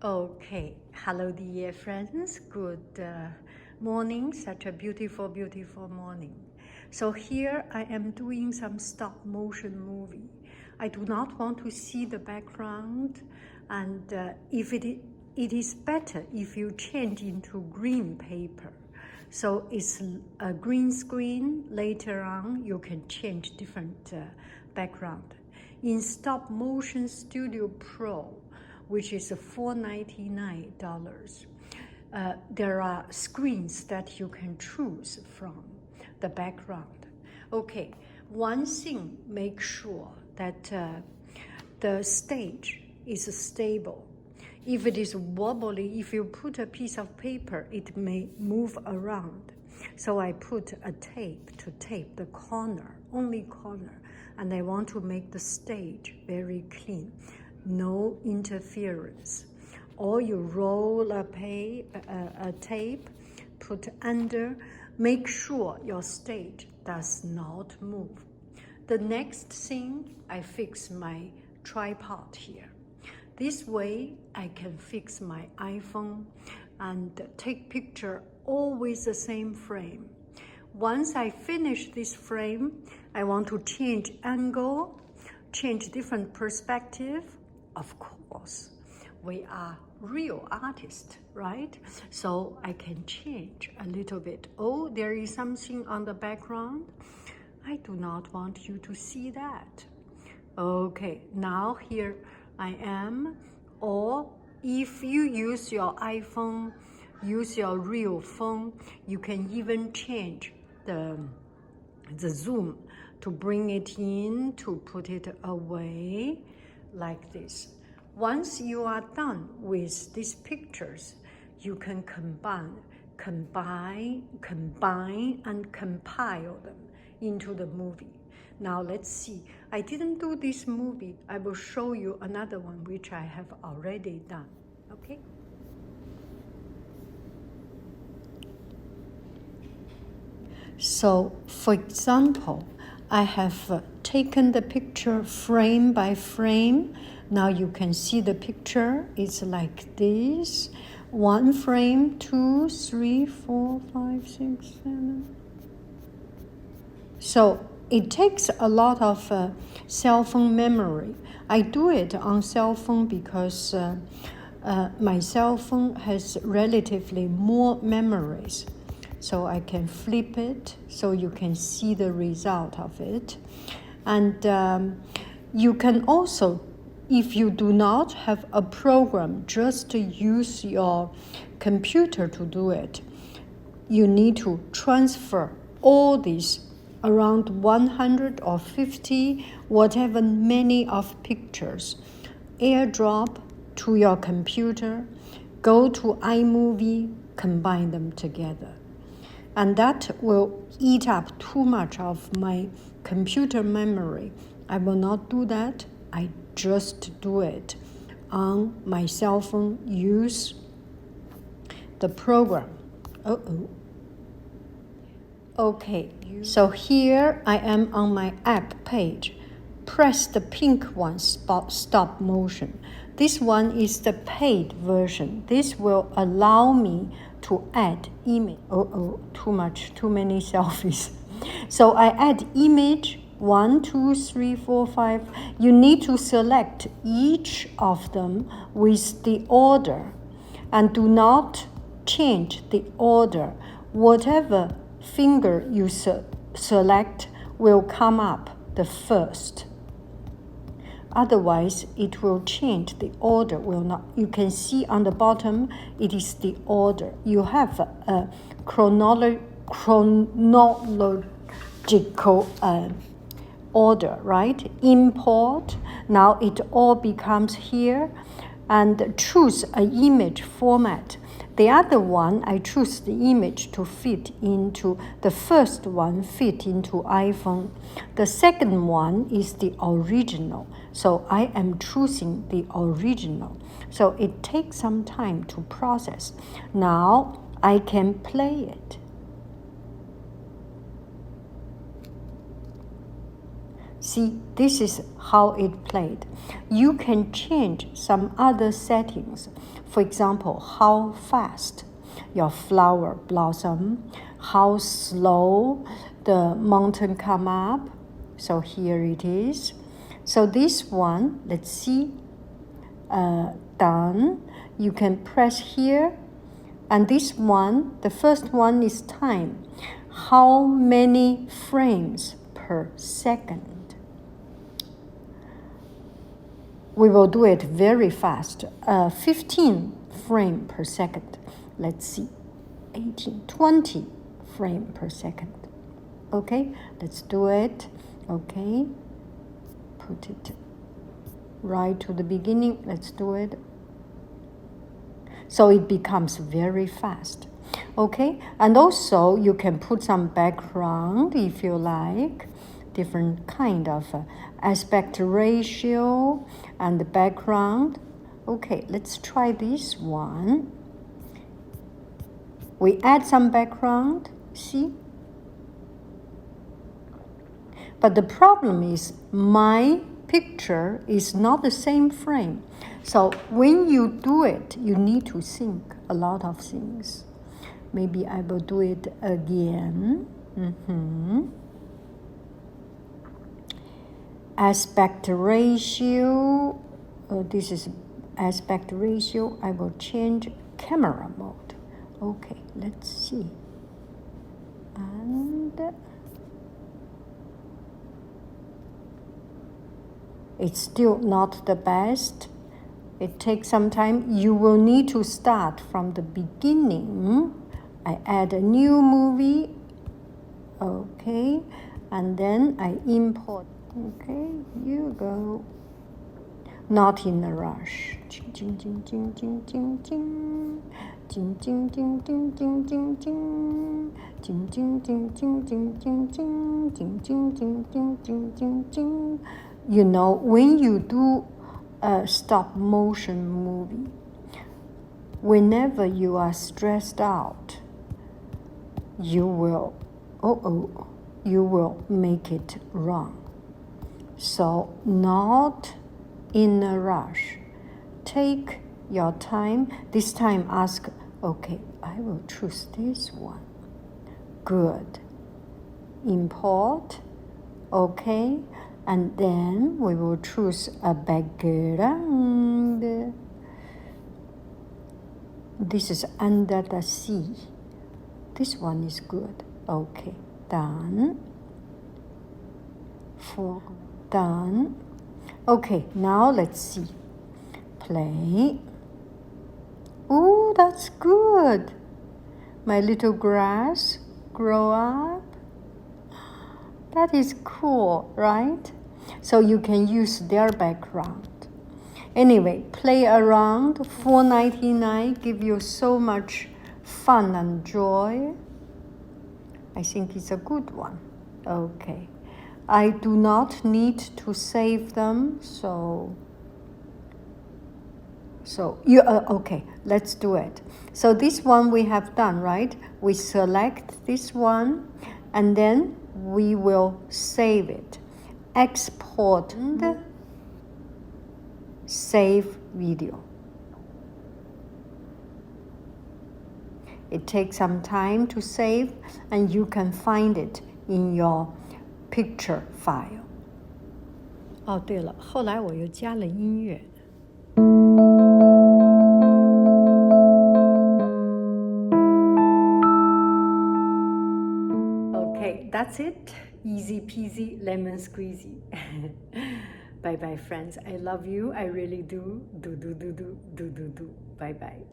Okay, hello dear friends, good morning, such a beautiful, beautiful morning. So here I am doing some stop motion movie. I do not want to see the background, and if it is better if you change into green paper. So it's a green screen, later on you can change different background. In Stop Motion Studio Pro, which is $499. There are screens that you can choose from the background. Okay, one thing, make sure that the stage is stable. If it is wobbly, if you put a piece of paper, it may move around. So I put a tape to tape the corner, only corner, and I want to make the stage very clean. No interference. Or you roll a tape, put under, make sure your stage does not move. The next thing, I fix my tripod here. This way, I can fix my iPhone and take picture always the same frame. Once I finish this frame, I want to change angle, change different perspective. Of course, we are real artists, right? So I can change a little bit. Oh, there is something on the background. I do not want you to see that. Okay, now here I am. Or if you use your iPhone, use your real phone, you can even change the zoom to bring it in, to put it away, like this. Once you are done with these pictures, you can combine and compile them into the movie. Now let's see. I didn't do this movie. I will show you another one which I have already done. Okay? So, for example, I have taken the picture frame by frame. Now you can see the picture. It's like this. 1 frame, 2, 3, 4, 5, 6, 7. So it takes a lot of cell phone memory. I do it on cell phone because my cell phone has relatively more memories. So I can flip it so you can see the result of it. And you can also, if you do not have a program, just use your computer to do it. You need to transfer all these around 100 or 50, whatever many of pictures, airdrop to your computer, go to iMovie, combine them together. And that will eat up too much of my computer memory. I will not do that. I just do it on my cell phone, use the program. Okay, so here I am on my app page. Press the pink one, stop motion. This one is the paid version. This will allow me to add image. Too many selfies. So I add image 1, 2, 3, 4, 5. You need to select each of them with the order and do not change the order. Whatever finger you select will come up the first. Otherwise, it will change. The order will not. You can see on the bottom, it is the order. You have a chronological order, right? Import. Now it all becomes here. And choose an image format. The other one, I choose the image to fit into, the first one fit into iPhone. The second one is the original. So I am choosing the original. So it takes some time to process. Now I can play it. See, this is how it played. You can change some other settings. For example, how fast your flower blossom, how slow the mountain come up. So here it is. So this one, let's see, done. You can press here. And this one, the first one is time. How many frames per second? We will do it very fast. 15 frame per second. Let's see. 18, 20 frame per second. Okay, let's do it. Okay, put it right to the beginning. Let's do it. So it becomes very fast. Okay, and also you can put some background if you like, different kind of aspect ratio and the background. Okay, let's try this one. We add some background, see? But the problem is my picture is not the same frame. So when you do it, you need to think a lot of things. Maybe I will do it again. Aspect ratio. This is aspect ratio. I will change camera mode. Okay, let's see. And it's still not the best. It takes some time. You will need to start from the beginning. I add a new movie. Okay, and then I import. Okay, you go. Not in a rush. Jing, jing, jing, jing, jing, jing, jing. Jing, jing, jing, jing, jing, jing, jing. Jing, jing, jing, jing, jing, jing, jing. Jing, jing, jing, jing, jing, jing, jing. You know, when you do a stop motion movie, whenever you are stressed out, you will make it wrong. So not in a rush. Take your time. This time ask, okay, I will choose this one. Good. Import. Okay. And then we will choose a background. This is under the sea. This one is good. Okay, done. Done. Okay, now let's see. Play. Oh, that's good. My little grass grow up. That is cool, right? So you can use their background. Anyway, play around. $4.99 give you so much fun and joy. I think it's a good one. Okay. I do not need to save them, so you okay, let's do it. So this one we have done, right? We select this one and then we will save it. Export and save video. It takes some time to save and you can find it in your picture file. 哦，对了，后来我又加了音乐。Okay, that's it. Easy peasy, lemon squeezy. Bye bye, friends. I love you. I really do. Do. Bye bye.